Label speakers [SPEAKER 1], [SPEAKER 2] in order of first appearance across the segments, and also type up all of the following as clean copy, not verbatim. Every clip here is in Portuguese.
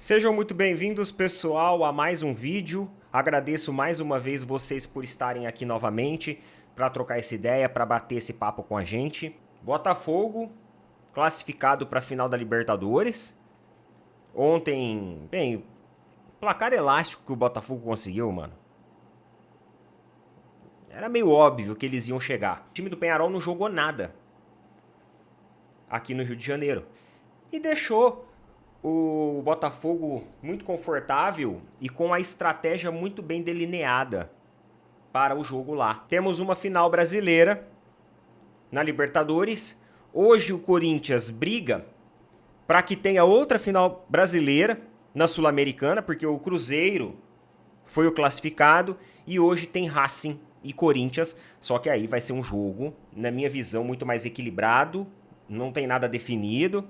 [SPEAKER 1] Sejam muito bem-vindos, pessoal, a mais um vídeo. Agradeço mais uma vez vocês por estarem aqui novamente para trocar essa ideia, para bater esse papo com a gente. Botafogo classificado para a final da Libertadores. Ontem, bem, placar elástico que o Botafogo conseguiu, mano. Era meio óbvio que eles iam chegar. O time do Peñarol não jogou nada aqui no Rio de Janeiro e deixou o Botafogo muito confortável e com a estratégia muito bem delineada para o jogo lá. Temos uma final brasileira na Libertadores. Hoje o Corinthians briga para que tenha outra final brasileira na Sul-Americana, porque o Cruzeiro foi o classificado e hoje tem Racing e Corinthians, só que aí vai ser um jogo, na minha visão, muito mais equilibrado, não tem nada definido.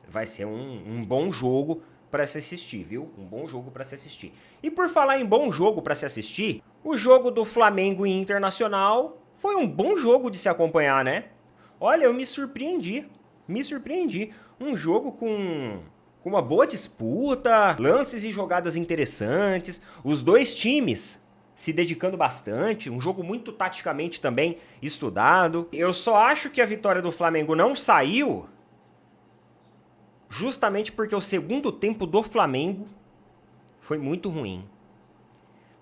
[SPEAKER 1] Vai ser um bom jogo para se assistir, viu? Um bom jogo para se assistir. E por falar em bom jogo para se assistir, o jogo do Flamengo e Internacional foi um bom jogo de se acompanhar, né? Olha, eu me surpreendi. Me surpreendi. Um jogo com uma boa disputa, lances e jogadas interessantes, os dois times se dedicando bastante, um jogo muito taticamente também estudado. Eu só acho que a vitória do Flamengo não saiu justamente porque o segundo tempo do Flamengo foi muito ruim.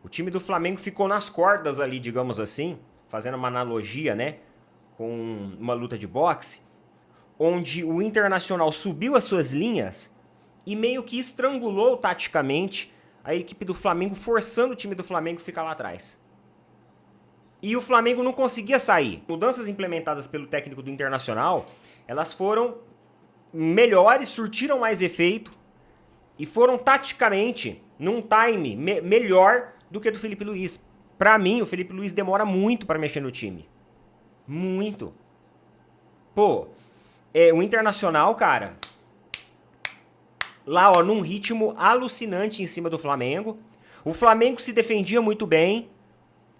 [SPEAKER 1] O time do Flamengo ficou nas cordas ali, digamos assim, fazendo uma analogia, né, com uma luta de boxe, onde o Internacional subiu as suas linhas e meio que estrangulou taticamente a equipe do Flamengo, forçando o time do Flamengo a ficar lá atrás. E o Flamengo não conseguia sair. Mudanças implementadas pelo técnico do Internacional, elas foram melhores, surtiram mais efeito e foram taticamente num time melhor do que do Felipe Luiz. Pra mim, o Felipe Luiz demora muito pra mexer no time. Muito. Pô, o Internacional, cara, lá, ó, num ritmo alucinante em cima do Flamengo. O Flamengo se defendia muito bem,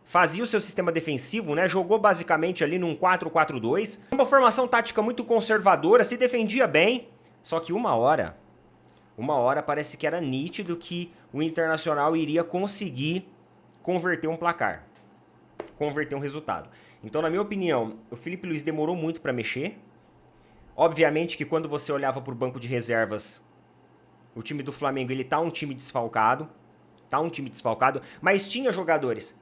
[SPEAKER 1] fazia o seu sistema defensivo, né? Jogou basicamente ali num 4-4-2. Uma formação tática muito conservadora, se defendia bem. Só que uma hora parece que era nítido que o Internacional iria conseguir converter um placar. Converter um resultado. Então, na minha opinião, o Felipe Luiz demorou muito para mexer. Obviamente que quando você olhava para o banco de reservas, o time do Flamengo, ele tá um time desfalcado. Mas tinha jogadores.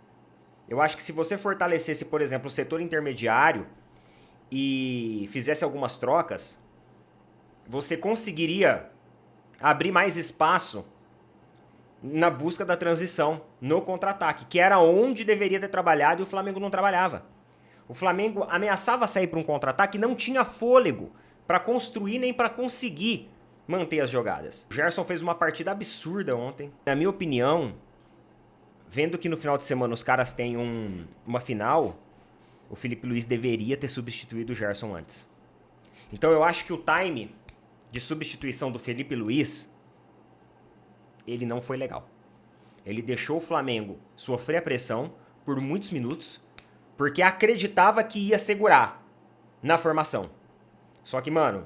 [SPEAKER 1] Eu acho que se você fortalecesse, por exemplo, o setor intermediário e fizesse algumas trocas, você conseguiria abrir mais espaço na busca da transição, no contra-ataque, que era onde deveria ter trabalhado e o Flamengo não trabalhava. O Flamengo ameaçava sair para um contra-ataque e não tinha fôlego para construir nem para conseguir manter as jogadas. O Gerson fez uma partida absurda ontem. Na minha opinião, vendo que no final de semana os caras têm uma final, o Felipe Luiz deveria ter substituído o Gerson antes. Então eu acho que o time de substituição do Felipe Luiz, ele não foi legal. Ele deixou o Flamengo sofrer a pressão por muitos minutos, porque acreditava que ia segurar na formação. Só que, mano,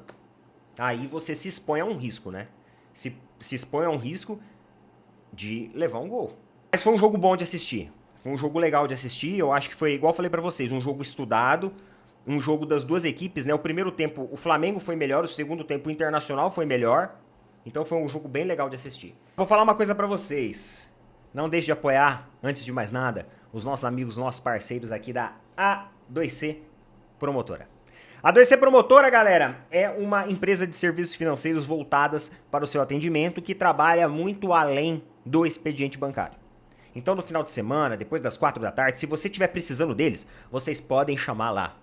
[SPEAKER 1] aí você se expõe a um risco, né? Se expõe a um risco de levar um gol. Mas foi um jogo bom de assistir. Foi um jogo legal de assistir. Eu acho que foi, igual eu falei pra vocês, um jogo estudado. Um jogo das duas equipes, né? O primeiro tempo o Flamengo foi melhor, o segundo tempo o Internacional foi melhor. Então foi um jogo bem legal de assistir. Vou falar uma coisa pra vocês. Não deixe de apoiar, antes de mais nada, os nossos amigos, nossos parceiros aqui da A2C Promotora. A 2C Promotora, galera, é uma empresa de serviços financeiros voltadas para o seu atendimento que trabalha muito além do expediente bancário. Então, no final de semana, depois das 4 da tarde, se você estiver precisando deles, vocês podem chamar lá.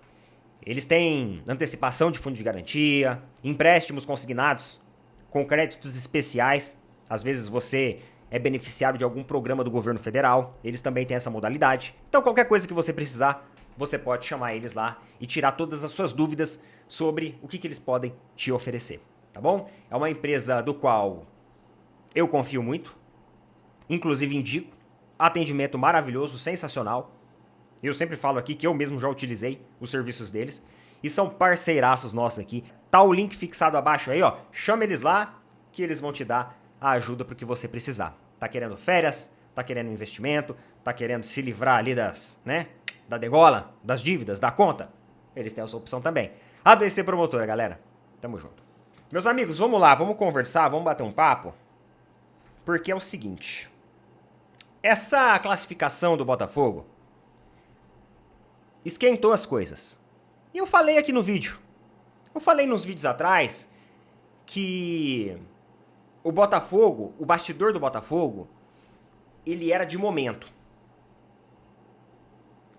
[SPEAKER 1] Eles têm antecipação de fundo de garantia, empréstimos consignados com créditos especiais. Às vezes você é beneficiário de algum programa do governo federal. Eles também têm essa modalidade. Então, qualquer coisa que você precisar, você pode chamar eles lá e tirar todas as suas dúvidas sobre o que eles podem te oferecer, tá bom? É uma empresa do qual eu confio muito, inclusive indico, atendimento maravilhoso, sensacional. Eu sempre falo aqui que eu mesmo já utilizei os serviços deles e são parceiraços nossos aqui. Tá o link fixado abaixo aí, ó. Chama eles lá que eles vão te dar a ajuda para o que você precisar. Tá querendo férias? Tá querendo investimento? Tá querendo se livrar ali da degola, das dívidas, da conta? Eles têm essa opção também. ADC Promotora, galera. Tamo junto. Meus amigos, vamos lá, vamos conversar, vamos bater um papo. Porque é o seguinte. Essa classificação do Botafogo esquentou as coisas. E eu falei aqui no vídeo. Eu falei nos vídeos atrás que o Botafogo, o bastidor do Botafogo, ele era de momento.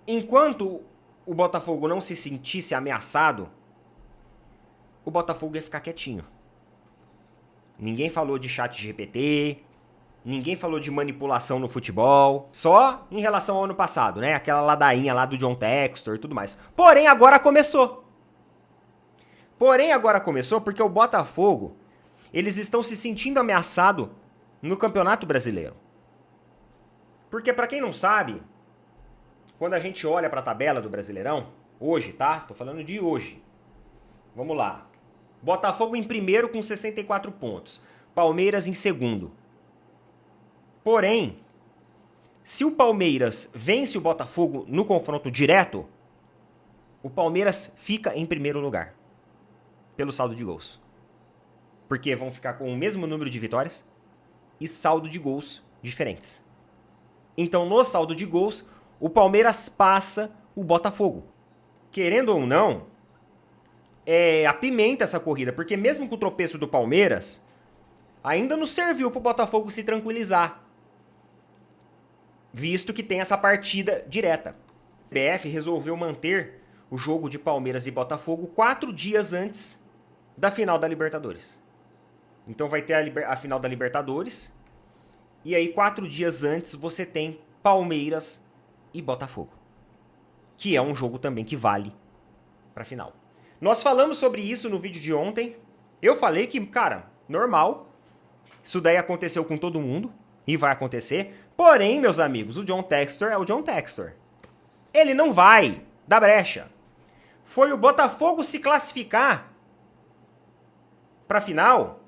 [SPEAKER 1] Enquanto o Botafogo não se sentisse ameaçado, o Botafogo ia ficar quietinho. Ninguém falou de chat GPT, ninguém falou de manipulação no futebol, só em relação ao ano passado, né? Aquela ladainha lá do John Textor e tudo mais. Porém, agora começou. Porque o Botafogo, eles estão se sentindo ameaçados no Campeonato Brasileiro. Porque, pra quem não sabe, quando a gente olha pra tabela do Brasileirão, hoje, tá? Tô falando de hoje. Vamos lá. Botafogo em primeiro com 64 pontos. Palmeiras em segundo. Porém, se o Palmeiras vence o Botafogo no confronto direto, o Palmeiras fica em primeiro lugar. Pelo saldo de gols. Porque vão ficar com o mesmo número de vitórias e saldo de gols diferentes. Então, no saldo de gols, o Palmeiras passa o Botafogo. Querendo ou não, apimenta essa corrida, porque mesmo com o tropeço do Palmeiras, ainda não serviu para o Botafogo se tranquilizar, visto que tem essa partida direta. A CBF resolveu manter o jogo de Palmeiras e Botafogo 4 dias antes da final da Libertadores. Então vai ter a final da Libertadores, e aí 4 dias antes você tem Palmeiras e Botafogo, que é um jogo também que vale para a final. Nós falamos sobre isso no vídeo de ontem. Eu falei que, cara, normal. Isso daí aconteceu com todo mundo e vai acontecer. Porém, meus amigos, o John Textor é o John Textor. Ele não vai dar brecha. Foi o Botafogo se classificar para a final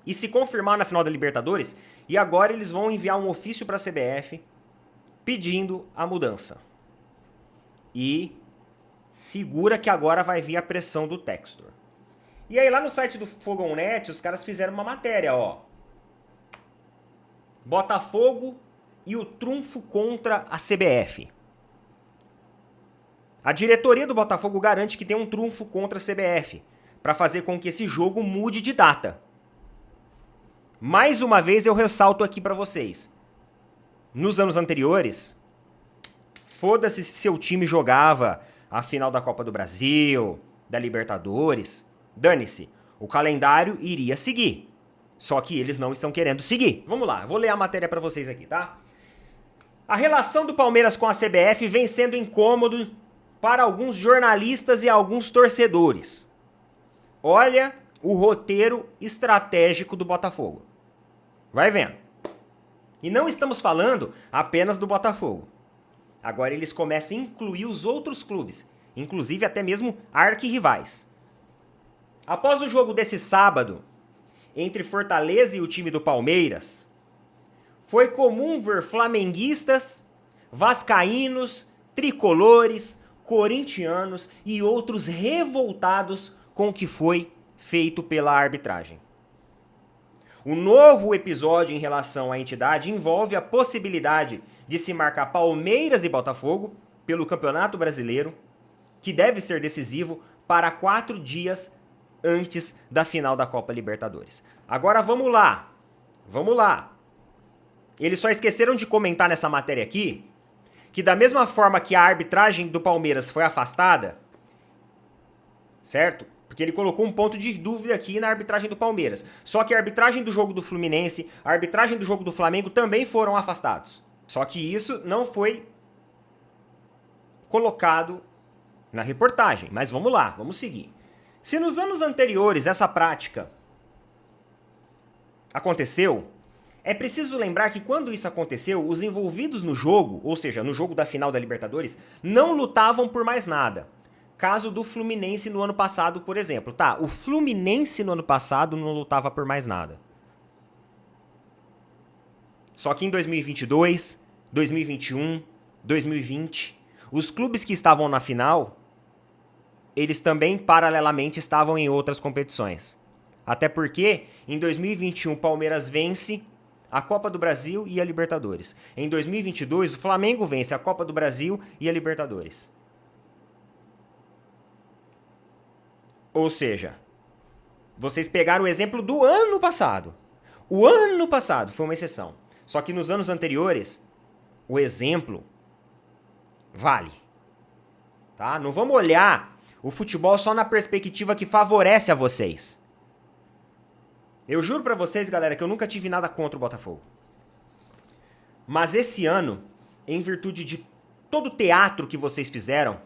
[SPEAKER 1] e se confirmar na final da Libertadores, e agora eles vão enviar um ofício para a CBF pedindo a mudança. E segura que agora vai vir a pressão do Textor. E aí lá no site do Fogão.net, os caras fizeram uma matéria, ó. Botafogo e o trunfo contra a CBF. A diretoria do Botafogo garante que tem um trunfo contra a CBF, para fazer com que esse jogo mude de data. Mais uma vez eu ressalto aqui para vocês. Nos anos anteriores, foda-se se seu time jogava a final da Copa do Brasil, da Libertadores, dane-se, o calendário iria seguir. Só que eles não estão querendo seguir. Vamos lá, vou ler a matéria para vocês aqui, tá? A relação do Palmeiras com a CBF vem sendo incômodo para alguns jornalistas e alguns torcedores. Olha o roteiro estratégico do Botafogo. Vai vendo. E não estamos falando apenas do Botafogo. Agora eles começam a incluir os outros clubes, inclusive até mesmo arquirrivais. Após o jogo desse sábado, entre Fortaleza e o time do Palmeiras, foi comum ver flamenguistas, vascaínos, tricolores, corintianos e outros revoltados com o que foi feito pela arbitragem. O novo episódio em relação à entidade envolve a possibilidade de se marcar Palmeiras e Botafogo pelo Campeonato Brasileiro, que deve ser decisivo para 4 dias antes da final da Copa Libertadores. Agora vamos lá. Eles só esqueceram de comentar nessa matéria aqui que da mesma forma que a arbitragem do Palmeiras foi afastada, certo? Porque ele colocou um ponto de dúvida aqui na arbitragem do Palmeiras. Só que a arbitragem do jogo do Fluminense, a arbitragem do jogo do Flamengo também foram afastados. Só que isso não foi colocado na reportagem. Mas vamos lá, vamos seguir. Se nos anos anteriores essa prática aconteceu, é preciso lembrar que quando isso aconteceu, os envolvidos no jogo, ou seja, no jogo da final da Libertadores, não lutavam por mais nada. Caso do Fluminense no ano passado, por exemplo. Tá, o Fluminense no ano passado não lutava por mais nada. Só que em 2022, 2021, 2020, os clubes que estavam na final, eles também paralelamente estavam em outras competições. Até porque em 2021 o Palmeiras vence a Copa do Brasil e a Libertadores. Em 2022 o Flamengo vence a Copa do Brasil e a Libertadores. Ou seja, vocês pegaram o exemplo do ano passado. O ano passado foi uma exceção. Só que nos anos anteriores, o exemplo vale. Tá? Não vamos olhar o futebol só na perspectiva que favorece a vocês. Eu juro pra vocês, galera, que eu nunca tive nada contra o Botafogo. Mas esse ano, em virtude de todo o teatro que vocês fizeram,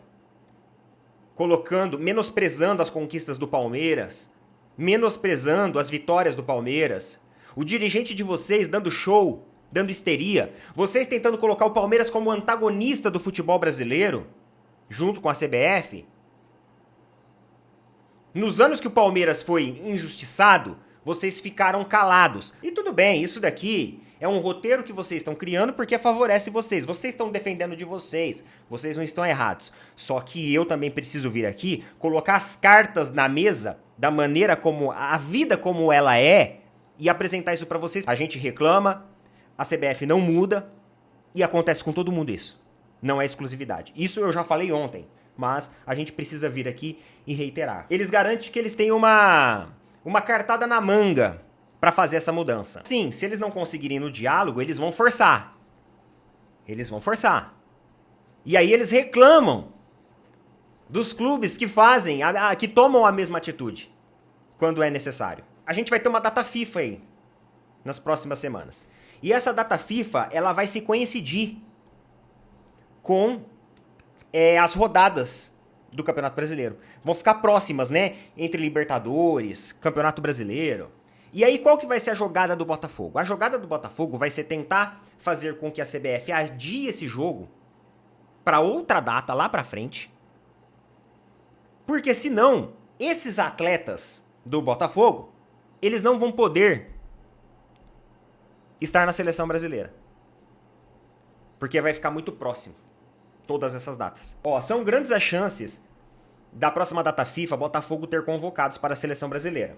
[SPEAKER 1] menosprezando as conquistas do Palmeiras, menosprezando as vitórias do Palmeiras, o dirigente de vocês dando show, dando histeria, vocês tentando colocar o Palmeiras como antagonista do futebol brasileiro, junto com a CBF. Nos anos que o Palmeiras foi injustiçado, vocês ficaram calados. E tudo bem, isso daqui é um roteiro que vocês estão criando porque favorece vocês. Vocês estão defendendo de vocês. Vocês não estão errados. Só que eu também preciso vir aqui, colocar as cartas na mesa da maneira como a vida como ela é e apresentar isso pra vocês. A gente reclama, a CBF não muda e acontece com todo mundo isso. Não é exclusividade. Isso eu já falei ontem, mas a gente precisa vir aqui e reiterar. Eles garantem que eles têm uma cartada na manga para fazer essa mudança. Sim, se eles não conseguirem no diálogo, eles vão forçar. Eles vão forçar. E aí eles reclamam dos clubes que fazem, que tomam a mesma atitude quando é necessário. A gente vai ter uma data FIFA aí nas próximas semanas. E essa data FIFA, ela vai se coincidir com as rodadas do Campeonato Brasileiro. Vão ficar próximas, né? Entre Libertadores, Campeonato Brasileiro. E aí qual que vai ser a jogada do Botafogo? A jogada do Botafogo vai ser tentar fazer com que a CBF adie esse jogo para outra data lá pra frente. Porque senão, esses atletas do Botafogo, eles não vão poder estar na seleção brasileira. Porque vai ficar muito próximo todas essas datas. Ó, são grandes as chances da próxima data FIFA Botafogo ter convocados para a seleção brasileira,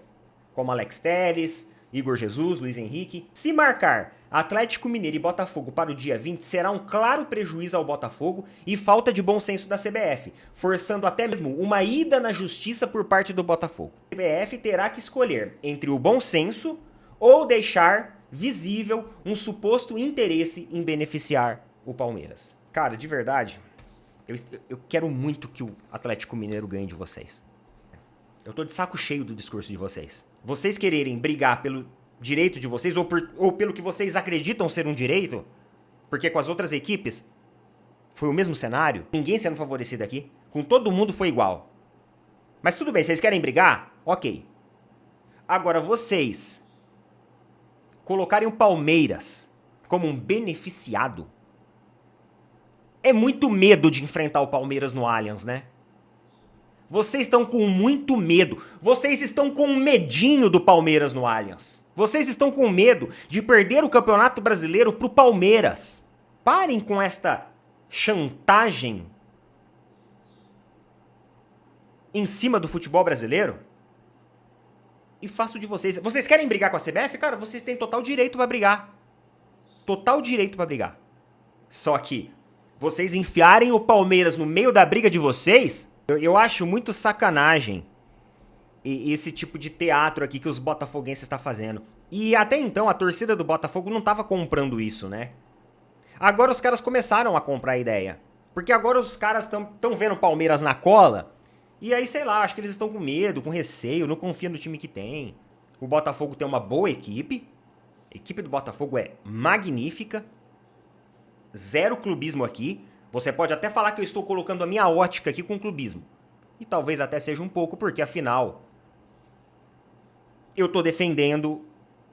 [SPEAKER 1] como Alex Telles, Igor Jesus, Luiz Henrique. Se marcar Atlético Mineiro e Botafogo para o dia 20, será um claro prejuízo ao Botafogo e falta de bom senso da CBF, forçando até mesmo uma ida na justiça por parte do Botafogo. A CBF terá que escolher entre o bom senso ou deixar visível um suposto interesse em beneficiar o Palmeiras. Cara, de verdade, eu quero muito que o Atlético Mineiro ganhe de vocês. Eu tô de saco cheio do discurso de vocês. Vocês quererem brigar pelo direito de vocês ou pelo que vocês acreditam ser um direito, porque com as outras equipes foi o mesmo cenário, ninguém sendo favorecido aqui, com todo mundo foi igual. Mas tudo bem, vocês querem brigar? Ok. Agora vocês colocarem o Palmeiras como um beneficiado, é muito medo de enfrentar o Palmeiras no Allianz, né? Vocês estão com muito medo. Vocês estão com um medinho do Palmeiras no Allianz. Vocês estão com medo de perder o Campeonato Brasileiro pro Palmeiras. Parem com esta chantagem em cima do futebol brasileiro e faço de vocês. Vocês querem brigar com a CBF? Cara, vocês têm total direito pra brigar. Total direito pra brigar. Só que vocês enfiarem o Palmeiras no meio da briga de vocês, eu acho muito sacanagem esse tipo de teatro aqui que os botafoguenses estão fazendo. E até então a torcida do Botafogo não estava comprando isso, né? Agora os caras começaram a comprar a ideia. Porque agora os caras estão vendo o Palmeiras na cola. E aí, sei lá, acho que eles estão com medo, com receio, não confiam no time que tem. O Botafogo tem uma boa equipe. A equipe do Botafogo é magnífica. Zero clubismo aqui. Você pode até falar que eu estou colocando a minha ótica aqui com clubismo. E talvez até seja um pouco, porque afinal eu estou defendendo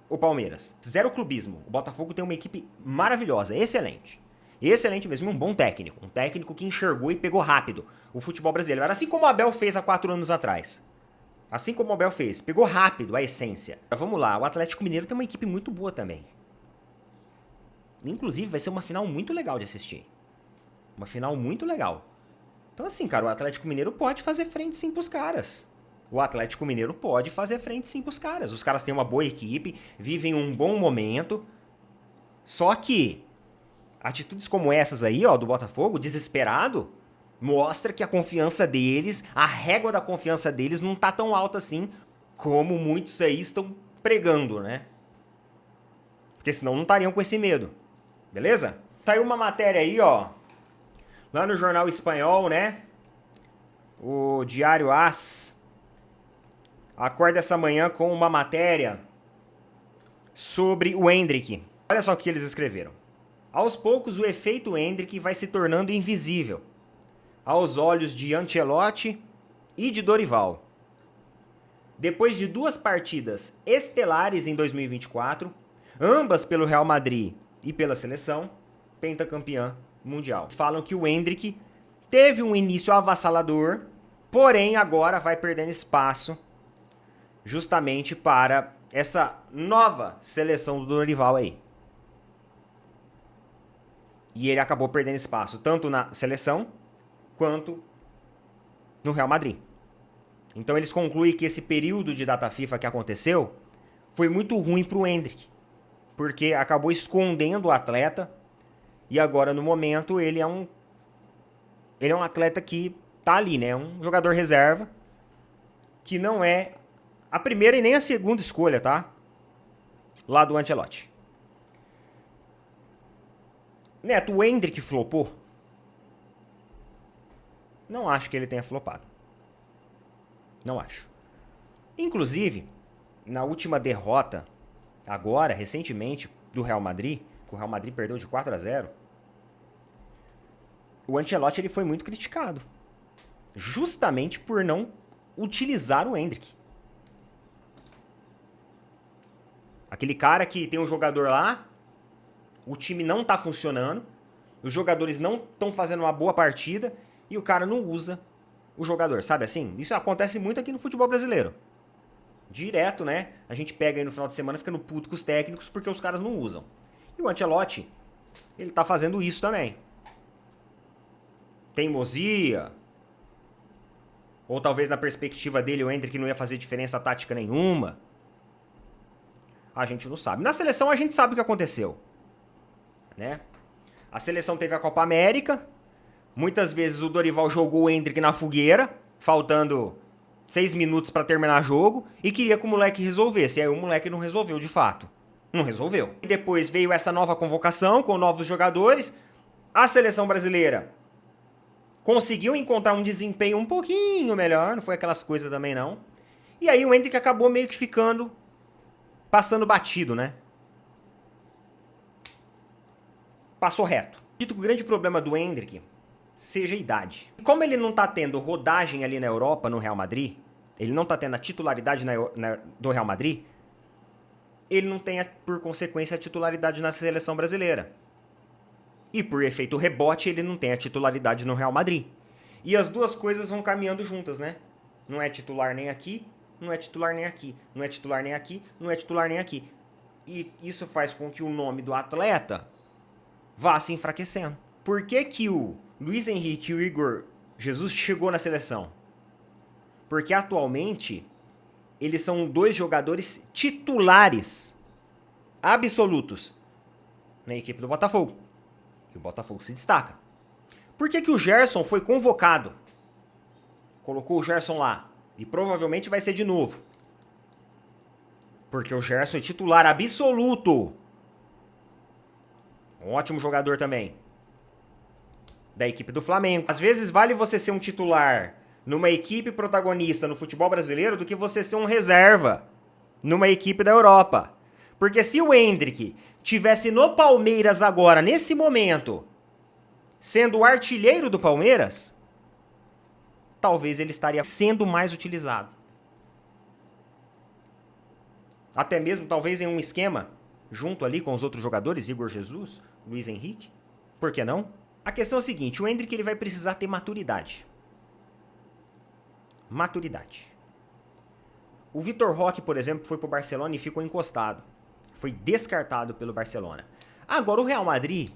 [SPEAKER 1] o Palmeiras. Zero clubismo. O Botafogo tem uma equipe maravilhosa, excelente. Excelente mesmo, um bom técnico. Um técnico que enxergou e pegou rápido o futebol brasileiro. Era assim como o Abel fez há 4 anos atrás. Assim como o Abel fez. Pegou rápido a essência. Vamos lá, o Atlético Mineiro tem uma equipe muito boa também. Inclusive, vai ser uma final muito legal de assistir. Uma final muito legal. Então, assim, cara, o Atlético Mineiro pode fazer frente sim pros caras. O Atlético Mineiro pode fazer frente sim pros caras. Os caras têm uma boa equipe, vivem um bom momento. Só que atitudes como essas aí, ó, do Botafogo, desesperado, mostra que a confiança deles, a régua da confiança deles não tá tão alta assim como muitos aí estão pregando, né? Porque senão não estariam com esse medo. Beleza? Saiu uma matéria aí, ó, lá no jornal espanhol, né? O Diário AS acorda essa manhã com uma matéria sobre o Endrick. Olha só o que eles escreveram. Aos poucos, o efeito Endrick vai se tornando invisível aos olhos de Ancelotti e de Dorival. Depois de 2 partidas estelares em 2024, ambas pelo Real Madrid e pela seleção, pentacampeã mundial. Eles falam que o Endrick teve um início avassalador, porém agora vai perdendo espaço justamente para essa nova seleção do Dorival aí. E ele acabou perdendo espaço tanto na seleção quanto no Real Madrid. Então eles concluem que esse período de data FIFA que aconteceu foi muito ruim para o Endrick, porque acabou escondendo o atleta e agora no momento ele é um atleta que tá ali, né? Um jogador reserva que não é a primeira e nem a segunda escolha, tá? Lá do Ancelotti. Neto, o Endrick flopou? Não acho que ele tenha flopado. Não acho. Inclusive, na última derrota, agora, recentemente, do Real Madrid, que o Real Madrid perdeu de 4-0, o Ancelotti ele foi muito criticado. Justamente por não utilizar o Endrick. Aquele cara que tem um jogador lá, o time não tá funcionando, os jogadores não estão fazendo uma boa partida e o cara não usa o jogador, sabe assim? Isso acontece muito aqui no futebol brasileiro. Direto, né? A gente pega aí no final de semana ficando puto com os técnicos porque os caras não usam. E o Ancelotti, ele tá fazendo isso também. Teimosia. Ou talvez na perspectiva dele o Endrick não ia fazer diferença tática nenhuma. A gente não sabe. Na seleção a gente sabe o que aconteceu, né? A seleção teve a Copa América. Muitas vezes o Dorival jogou o Endrick na fogueira, faltando 6 minutos para terminar o jogo, e queria que o moleque resolvesse. E aí o moleque não resolveu de fato. Não resolveu. E depois veio essa nova convocação com novos jogadores. A seleção brasileira conseguiu encontrar um desempenho um pouquinho melhor, não foi aquelas coisas também não. E aí o Endrick acabou meio que ficando, passando batido, né? Passou reto. Dito que o grande problema do Endrick seja a idade. Como ele não tá tendo rodagem ali na Europa, no Real Madrid, ele não tá tendo a titularidade do Real Madrid, ele não tem, por consequência, a titularidade na seleção brasileira. E por efeito rebote, ele não tem a titularidade no Real Madrid. E as duas coisas vão caminhando juntas, né? Não é titular nem aqui, não é titular nem aqui, não é titular nem aqui, não é titular nem aqui. E isso faz com que o nome do atleta vá se enfraquecendo. Por que que o Luiz Henrique e o Igor Jesus chegou na seleção? Porque atualmente eles são 2 jogadores titulares absolutos na equipe do Botafogo. E o Botafogo se destaca. Por que que o Gerson foi convocado? Colocou o Gerson lá. E provavelmente vai ser de novo. Porque o Gerson é titular absoluto. Um ótimo jogador também. Da equipe do Flamengo. Às vezes vale você ser um titular numa equipe protagonista no futebol brasileiro do que você ser um reserva numa equipe da Europa. Porque se o Endrick tivesse no Palmeiras agora, nesse momento, sendo o artilheiro do Palmeiras, talvez ele estaria sendo mais utilizado. Até mesmo, talvez, em um esquema, junto ali com os outros jogadores, Igor Jesus, Luiz Henrique. Por que não? A questão é a seguinte, o Endrick ele vai precisar ter maturidade. Maturidade. O Vitor Roque, por exemplo, foi pro Barcelona e ficou encostado. Foi descartado pelo Barcelona. Agora, o Real Madrid,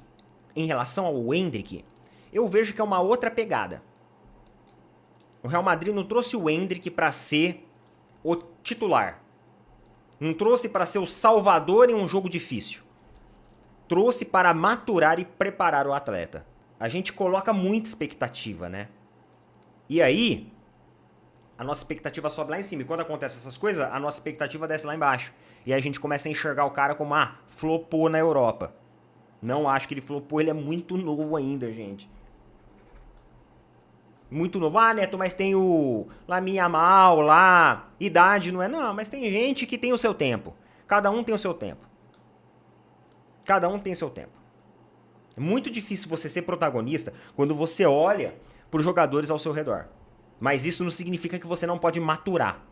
[SPEAKER 1] em relação ao Endrick, eu vejo que é uma outra pegada. O Real Madrid não trouxe o Endrick para ser o titular. Não trouxe para ser o salvador em um jogo difícil. Trouxe para maturar e preparar o atleta. A gente coloca muita expectativa, né? E aí, a nossa expectativa sobe lá em cima. E quando acontece essas coisas, a nossa expectativa desce lá embaixo. E aí a gente começa a enxergar o cara como, flopou na Europa. Não acho que ele flopou, ele é muito novo ainda, gente. Muito novo. Neto, mas tem o Lamine Yamal lá. Idade não é? Não, mas tem gente que tem o seu tempo. Cada um tem o seu tempo. Cada um tem o seu tempo. É muito difícil você ser protagonista quando você olha para os jogadores ao seu redor. Mas isso não significa que você não pode maturar.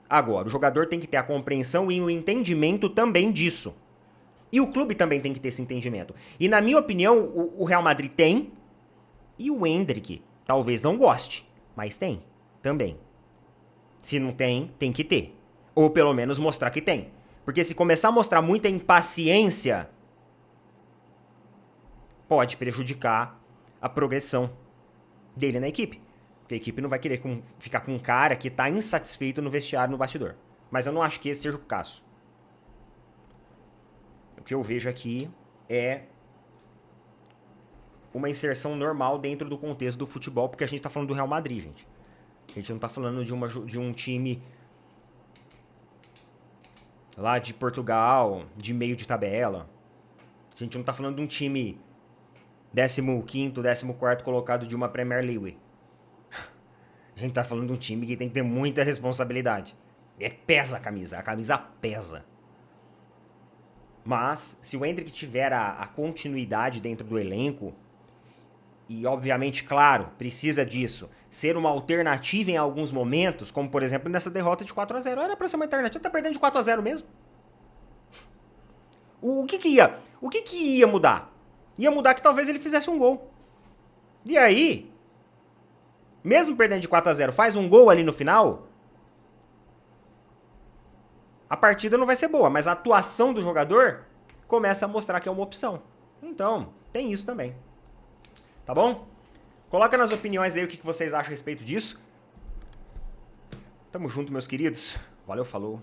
[SPEAKER 1] Agora, o jogador tem que ter a compreensão e o entendimento também disso. E o clube também tem que ter esse entendimento. E na minha opinião, o Real Madrid tem. E o Endrick talvez não goste. Mas tem também. Se não tem, tem que ter. Ou pelo menos mostrar que tem. Porque se começar a mostrar muita impaciência, pode prejudicar a progressão dele na equipe. Porque a equipe não vai querer ficar com um cara que está insatisfeito no vestiário, no bastidor. Mas eu não acho que esse seja o caso. O que eu vejo aqui é uma inserção normal dentro do contexto do futebol, porque a gente tá falando do Real Madrid, gente. A gente não tá falando de um time lá de Portugal, de meio de tabela. A gente não tá falando de um time 15º, 14º colocado de uma Premier League. A gente tá falando de um time que tem que ter muita responsabilidade. Pesa a camisa pesa. Mas, se o Endrick tiver a continuidade dentro do elenco, e obviamente, claro, precisa disso, ser uma alternativa em alguns momentos, como por exemplo nessa derrota de 4-0, era pra ser uma alternativa, tá perdendo de 4-0 mesmo. O que ia mudar? Ia mudar que talvez ele fizesse um gol. E aí, mesmo perdendo de 4-0, faz um gol ali no final, a partida não vai ser boa, mas a atuação do jogador começa a mostrar que é uma opção. Então, tem isso também. Tá bom? Coloca nas opiniões aí o que vocês acham a respeito disso. Tamo junto, meus queridos. Valeu, falou.